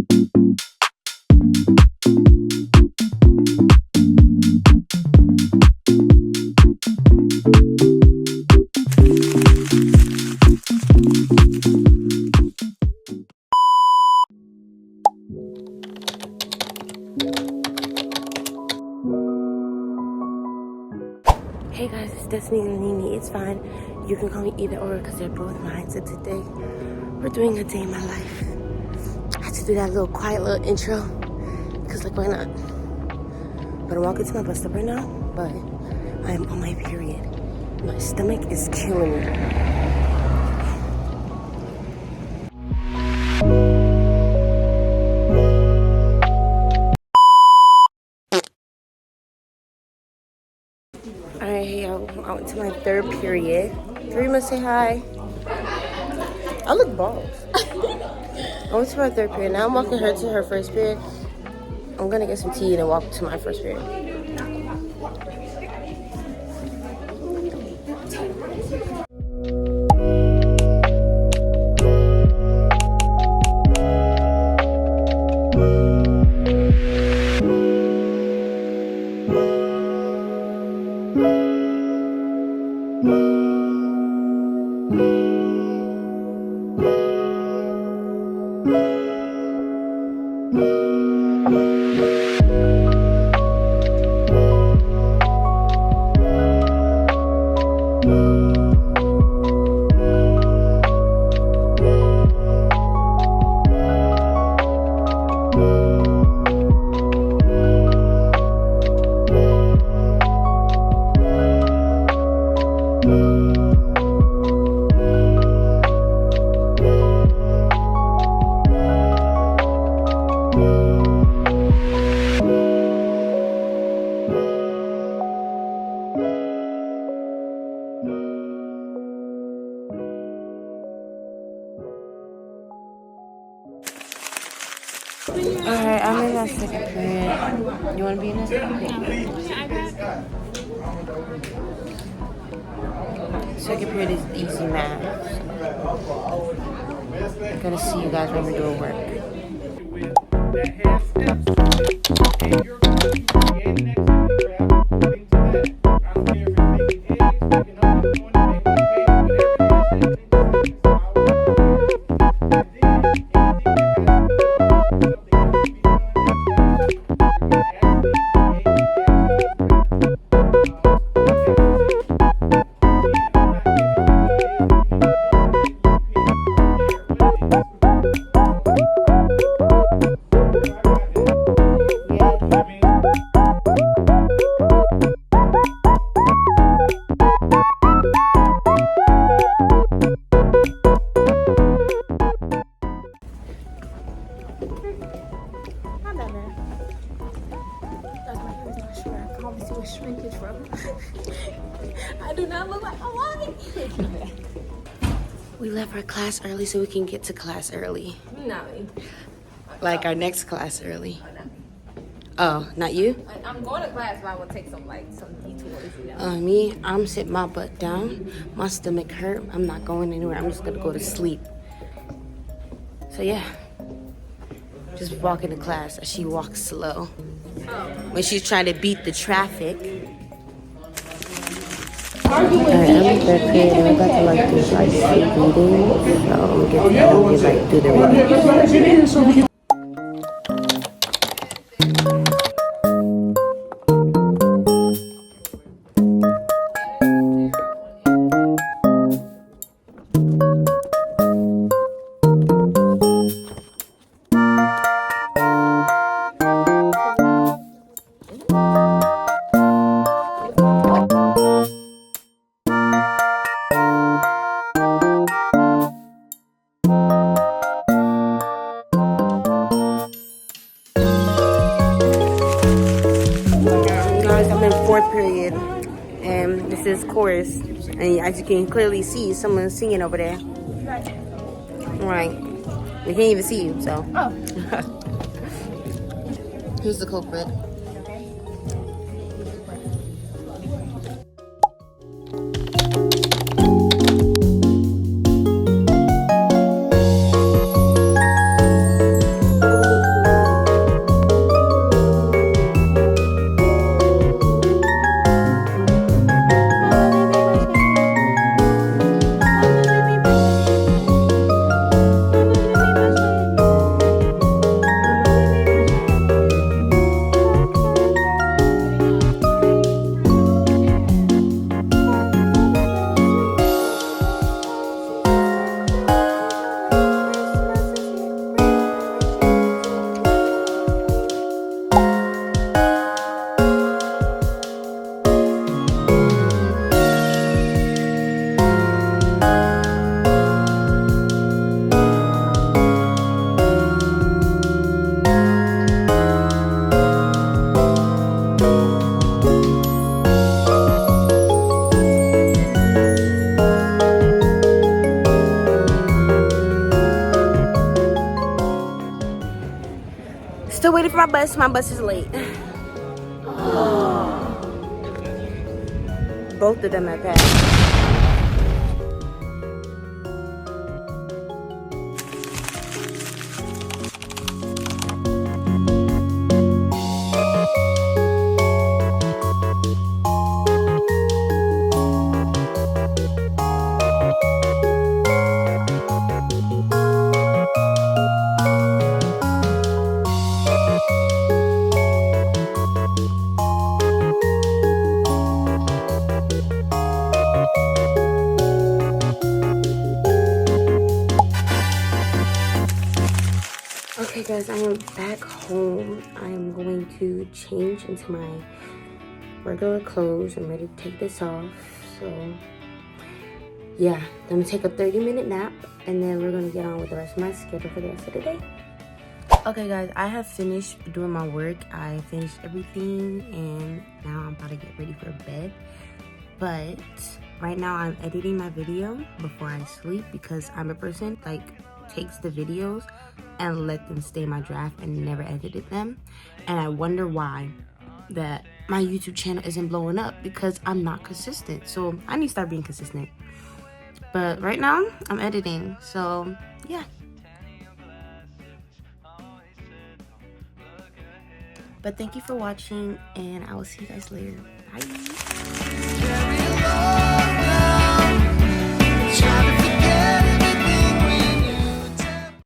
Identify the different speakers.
Speaker 1: Hey guys, it's Destiny and Nini. It's fine. You can call me either or because they're both mine. So today, we're doing a day in my life. I had to do that little quiet little intro because like, why not? But I'm walking to my bus stop right now, but I am on my period. My stomach is killing me. Alright, hey y'all, I went to my third period. Karima, say hi. I look bald. I went to my third period. Now I'm walking her to her first period. I'm gonna get some tea and then walk to my first period. Alright, I'm in my second period. You want to be in it? Second period is easy math. I'm gonna see you guys when we're doing work. I do not look like a white. We left our class early so we can get to class early.
Speaker 2: No.
Speaker 1: Like our next class early. Oh, not you?
Speaker 2: I'm going to class, but I will take some detours. You know?
Speaker 1: Me, I'm sitting my butt down. My stomach hurt. I'm not going anywhere. I'm just gonna go to sleep. So yeah, just walking to class as she walks slow. When she's trying to beat the traffic. Alright, I'm in third period and we're about to like do like some reading. So I'm gonna get like do the reading. Fourth period, and this is chorus, and as you can clearly see, someone's singing over there. Right, we can't even see you, so. Oh. Here's the culprit. Still waiting for my bus. My bus is late. Both of them have passed. Okay guys, I am back home. I am going to change into my regular clothes. I'm ready to take this off. So yeah, I'm gonna take a 30-minute nap and then we're gonna get on with the rest of my schedule for the rest of the day. Okay guys, I have finished doing my work. I finished everything and now I'm about to get ready for bed. But right now I'm editing my video before I sleep because I'm a person like takes the videos and let them stay in my draft and never edited them. And I wonder why that my YouTube channel isn't blowing up, because I'm not consistent. So I need to start being consistent. But right now I'm editing, so yeah. But thank you for watching and I will see you guys later. Bye.